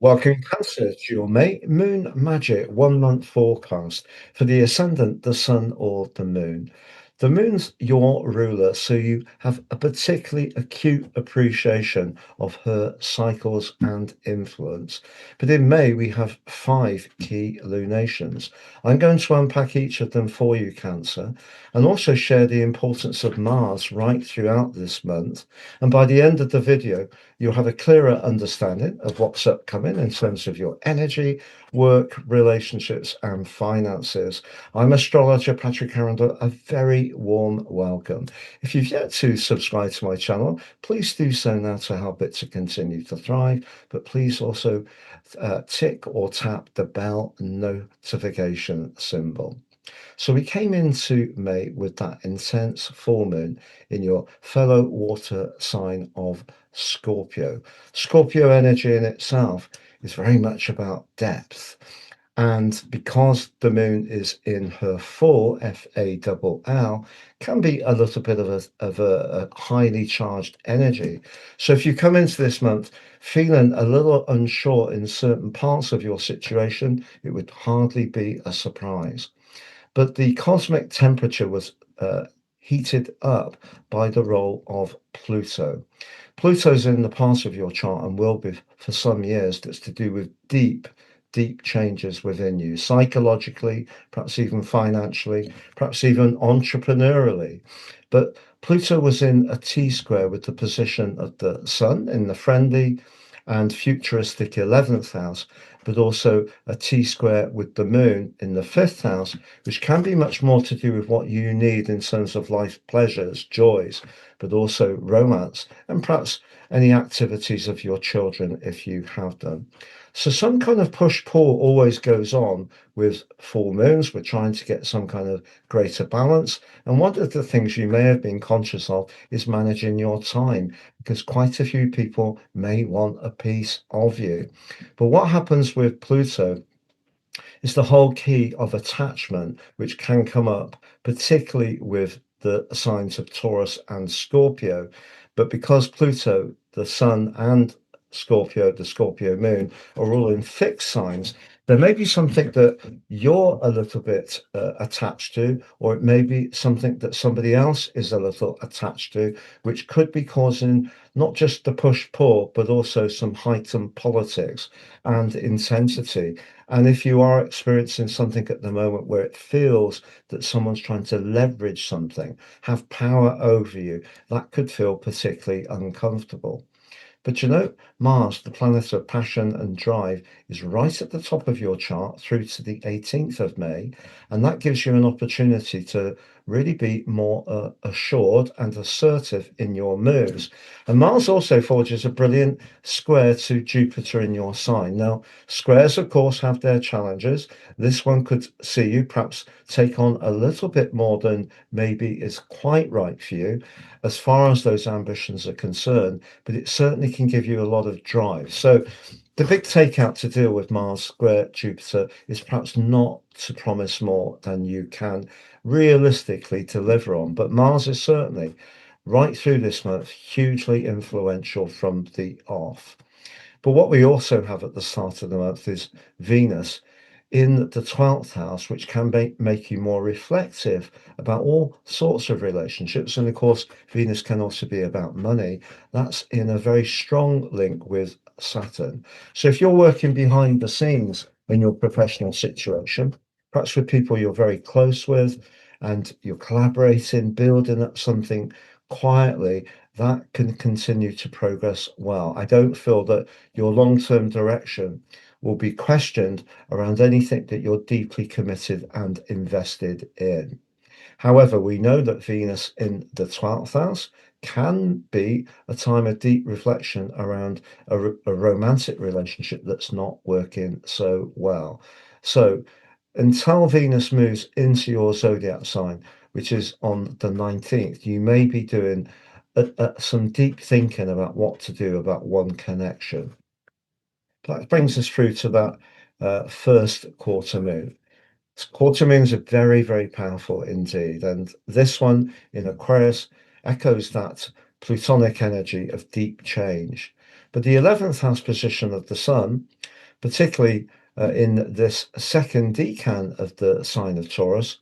Welcome, Cancer, to your May Moon Magic 1 month forecast for the ascendant, the sun, or the moon. The moon's your ruler, so you have a particularly acute appreciation of her cycles and influence. But in May, we have 5 key lunations. I'm going to unpack each of them for you, Cancer, and also share the importance of Mars right throughout this month. And by the end of the video, you'll have a clearer understanding of what's upcoming in terms of your energy, work, relationships, and finances. I'm astrologer Patrick Arundel. A very warm welcome. If you've yet to subscribe to my channel, please do so now to help it to continue to thrive. But please also tick or tap the bell notification symbol. So we came into May with that intense full moon in your fellow water sign of Scorpio. Scorpio energy in itself is very much about depth. And because the moon is in her full FALL, can be a little bit of a highly charged energy. So if you come into this month feeling a little unsure in certain parts of your situation, it would hardly be a surprise. But the cosmic temperature was heated up by the role of Pluto. Pluto's in the part of your chart and will be for some years that's to do with deep changes within you, psychologically, perhaps even financially, perhaps even entrepreneurially. But Pluto was in a T square with the position of the Sun in the friendly and futuristic 11th house, but also a T square with the moon in the 5th house, which can be much more to do with what you need in terms of life pleasures, joys, but also romance, and perhaps any activities of your children if you have them. So some kind of push-pull always goes on with full moons. We're trying to get some kind of greater balance. And one of the things you may have been conscious of is managing your time, because quite a few people may want a piece of you. But what happens with Pluto is the whole key of attachment, which can come up, particularly with the signs of Taurus and Scorpio. But because Pluto, the Sun, and Scorpio, the Scorpio moon, are all in fixed signs, there may be something that you're a little bit attached to, or it may be something that somebody else is a little attached to, which could be causing not just the push pull, but also some heightened politics and intensity. And if you are experiencing something at the moment where it feels that someone's trying to leverage something, have power over you, that could feel particularly uncomfortable. But you know, Mars, the planet of passion and drive, is right at the top of your chart through to the 18th of May. And that gives you an opportunity to really be more assured and assertive in your moves. And Mars also forges a brilliant square to Jupiter in your sign. Now, squares, of course, have their challenges. This one could see you perhaps take on a little bit more than maybe is quite right for you as far as those ambitions are concerned, but it certainly can give you a lot of drive. So the big takeout to deal with Mars square Jupiter is perhaps not to promise more than you can realistically deliver on. But Mars is certainly right through this month hugely influential from the off. But what we also have at the start of the month is Venus in the 12th house, which can make you more reflective about all sorts of relationships. And of course, Venus can also be about money. That's in a very strong link with Saturn. So if you're working behind the scenes in your professional situation, perhaps with people you're very close with, and you're collaborating, building up something quietly, that can continue to progress well. I don't feel that your long-term direction will be questioned around anything that you're deeply committed and invested in. However, we know that Venus in the 12th house can be a time of deep reflection around a romantic relationship that's not working so well. So until Venus moves into your zodiac sign, which is on the 19th, you may be doing some deep thinking about what to do about one connection. That brings us through to that first quarter moon. Quarter moons are very, very powerful indeed. And this one in Aquarius echoes that Plutonic energy of deep change. But the 11th house position of the Sun particularly in this second decan of the sign of Taurus,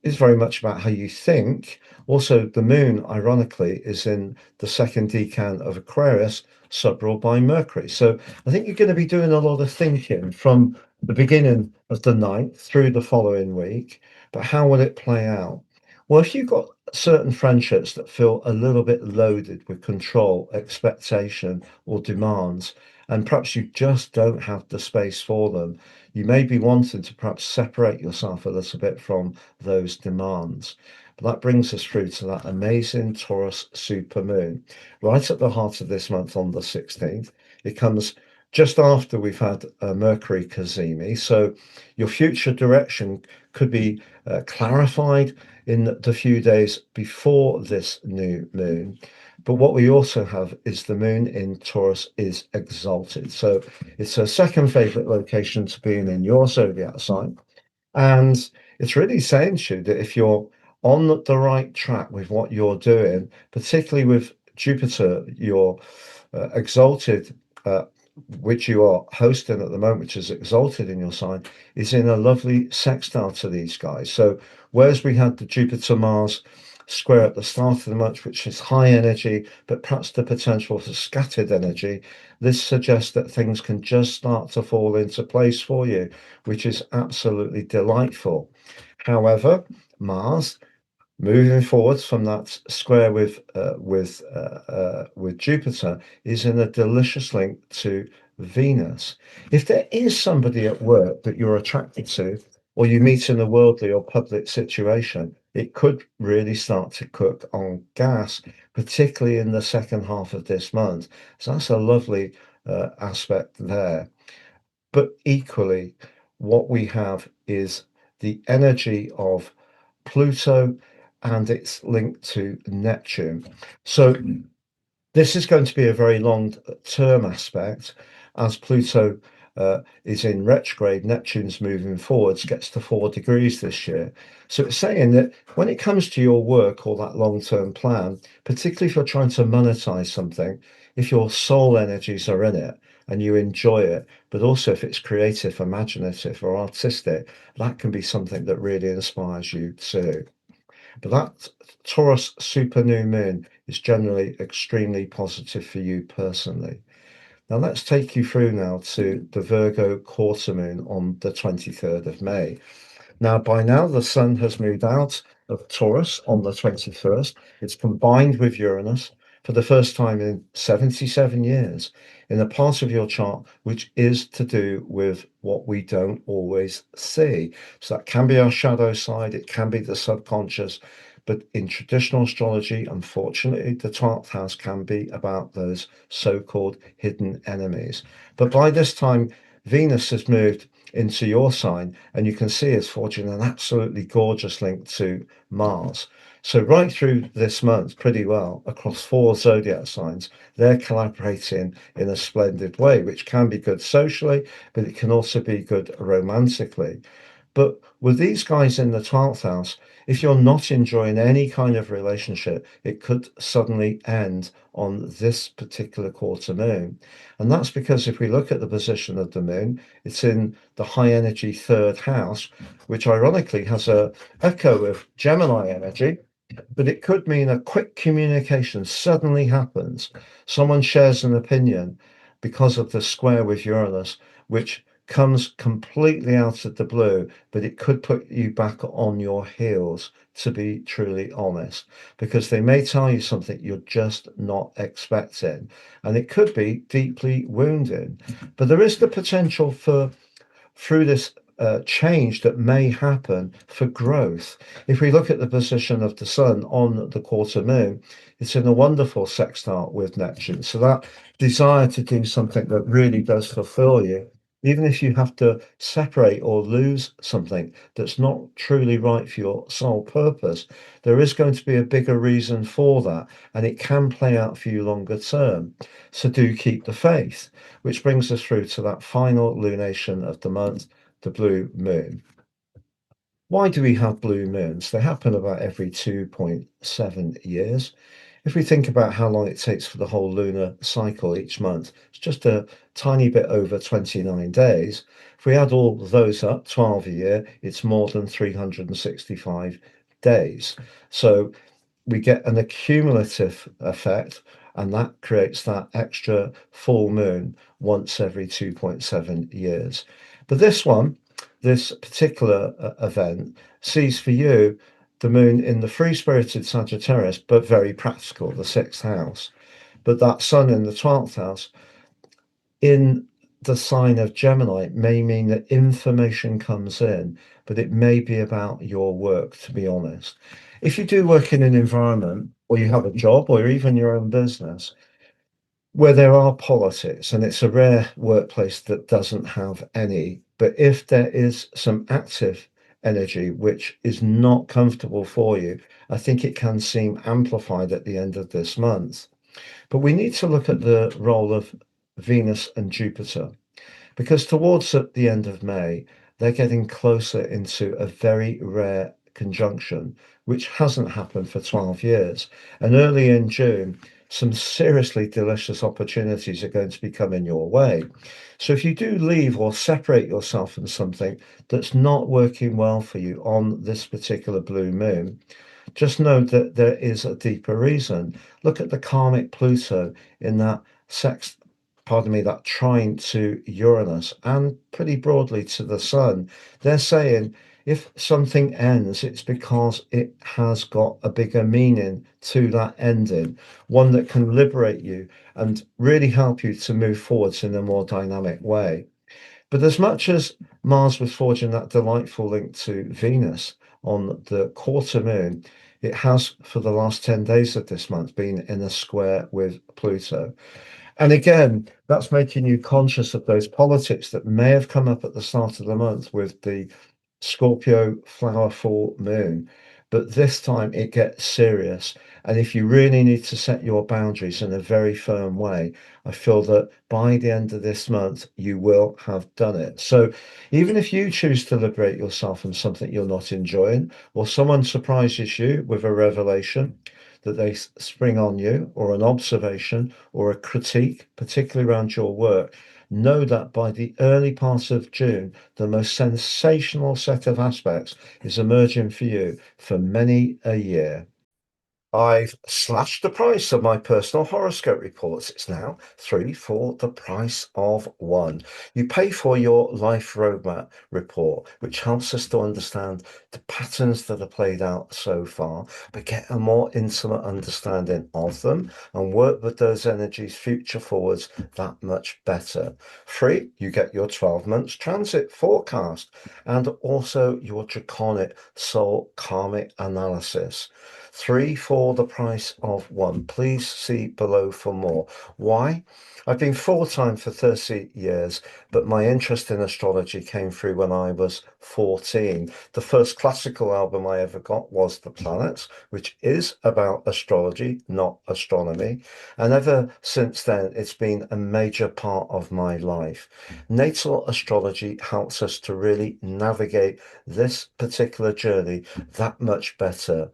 is very much about how you think. Also, the moon, ironically, is in the second decan of Aquarius, subruled by Mercury. So I think you're going to be doing a lot of thinking from the beginning of the ninth through the following week. But how will it play out? Well, if you've got certain friendships that feel a little bit loaded with control, expectation, or demands, and perhaps you just don't have the space for them, you may be wanting to perhaps separate yourself a little bit from those demands. But that brings us through to that amazing Taurus supermoon, right at the heart of this month on the 16th. It comes just after we've had Mercury Cazimi. So your future direction could be clarified in the few days before this new moon. But what we also have is the moon in Taurus is exalted. So it's a second favorite location to be in your zodiac sign. And it's really saying to you that if you're on the right track with what you're doing, particularly with Jupiter, your exalted, which you are hosting at the moment, which is exalted in your sign, is in a lovely sextile to these guys. So whereas we had the Jupiter Mars square at the start of the month, which is high energy, but perhaps the potential for scattered energy, this suggests that things can just start to fall into place for you, which is absolutely delightful. However, Mars moving forwards from that square with Jupiter is in a delicious link to Venus. If there is somebody at work that you're attracted to, or you meet in a worldly or public situation, it could really start to cook on gas, particularly in the second half of this month. So that's a lovely aspect there. But equally, what we have is the energy of Pluto and it's linked to Neptune. So this is going to be a very long term aspect as Pluto is in retrograde. Neptune's moving forwards, gets to 4 degrees this year. So it's saying that when it comes to your work or that long term plan, particularly if you're trying to monetize something, if your soul energies are in it and you enjoy it, but also if it's creative, imaginative, or artistic, that can be something that really inspires you too. But that Taurus super new moon is generally extremely positive for you personally. Now let's take you through now to the Virgo quarter moon on the 23rd of May. Now, by now, the Sun has moved out of Taurus on the 21st. It's combined with Uranus for the first time in 77 years in a part of your chart which is to do with what we don't always see. So that can be our shadow side, it can be the subconscious. But in traditional astrology, unfortunately, the 12th house can be about those so called hidden enemies. But by this time, Venus has moved into your sign, and you can see it's forging an absolutely gorgeous link to Mars. So, right through this month, pretty well across 4 zodiac signs, they're collaborating in a splendid way, which can be good socially, but it can also be good romantically. But with these guys in the 12th house, if you're not enjoying any kind of relationship, it could suddenly end on this particular quarter moon. And that's because if we look at the position of the moon, it's in the high energy third house, which ironically has a echo of Gemini energy, but it could mean a quick communication suddenly happens. Someone shares an opinion because of the square with Uranus, which comes completely out of the blue, but it could put you back on your heels, to be truly honest, because they may tell you something you're just not expecting, and it could be deeply wounding. But there is the potential for through this change that may happen for growth. If we look at the position of the sun on the quarter moon, it's in a wonderful sextile with Neptune. So that desire to do something that really does fulfill you, even if you have to separate or lose something that's not truly right for your sole purpose, there is going to be a bigger reason for that, and it can play out for you longer term. So do keep the faith, which brings us through to that final lunation of the month, the blue moon. Why do we have blue moons? They happen about every 2.7 years. If we think about how long it takes for the whole lunar cycle each month, it's just a tiny bit over 29 days. If we add all those up, 12 a year, it's more than 365 days. So we get an accumulative effect, and that creates that extra full moon once every 2.7 years. But this particular event, sees for you the moon in the free spirited Sagittarius, but very practical, the sixth house. But that sun in the 12th house in the sign of Gemini may mean that information comes in, but it may be about your work, to be honest. If you do work in an environment, or you have a job, or even your own business, where there are politics, and it's a rare workplace that doesn't have any, but if there is some active energy which is not comfortable for you, I think it can seem amplified at the end of this month. But we need to look at the role of Venus and Jupiter, because towards at the end of May, they're getting closer into a very rare conjunction, which hasn't happened for 12 years. And early in June, some seriously delicious opportunities are going to be coming your way. So if you do leave or separate yourself from something that's not working well for you on this particular blue moon, just know that there is a deeper reason. Look at the karmic Pluto in that sex, pardon me, that trine to Uranus and pretty broadly to the Sun. They're saying if something ends, it's because it has got a bigger meaning to that ending, one that can liberate you and really help you to move forwards in a more dynamic way. But as much as Mars was forging that delightful link to Venus on the quarter moon, it has for the last 10 days of this month been in a square with Pluto. And again, that's making you conscious of those politics that may have come up at the start of the month with the Scorpio flower full moon. But this time it gets serious. And if you really need to set your boundaries in a very firm way, I feel that by the end of this month, you will have done it. So even if you choose to liberate yourself from something you're not enjoying, or someone surprises you with a revelation that they spring on you, or an observation, or a critique, particularly around your work, know that by the early part of June, the most sensational set of aspects is emerging for you for many a year. I've slashed the price of my personal horoscope reports. It's now three for the price of one. You pay for your life roadmap report, which helps us to understand the patterns that are played out so far, but get a more intimate understanding of them and work with those energies future forwards that much better. Free, you get your 12 months transit forecast and also your draconic soul karmic analysis. Three for the price of one. Please see below for more. Why? I've been full-time for 30 years, but my interest in astrology came through when I was 14. The first classical album I ever got was The Planets, which is about astrology, not astronomy. And ever since then, it's been a major part of my life. Natal astrology helps us to really navigate this particular journey that much better.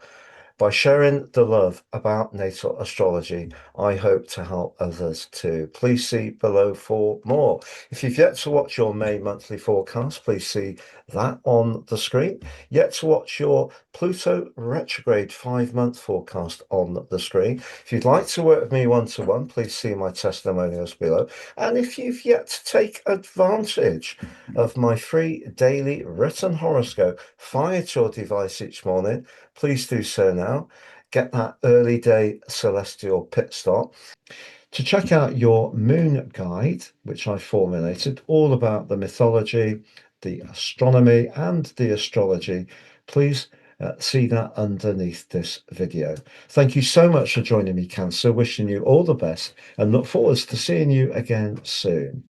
By sharing the love about natal astrology, I hope to help others too. Please see below for more. If you've yet to watch your May monthly forecast, please see that on the screen. Yet to watch your Pluto retrograde 5-month forecast on the screen. If you'd like to work with me one-to-one, please see my testimonials below. And if you've yet to take advantage of my free daily written horoscope fired to your device each morning, please do so now. Get that early day celestial pit stop. To check out your moon guide, which I formulated, all about the mythology, the astronomy, and the astrology, please see that underneath this video. Thank you so much for joining me, Cancer. Wishing you all the best and look forward to seeing you again soon.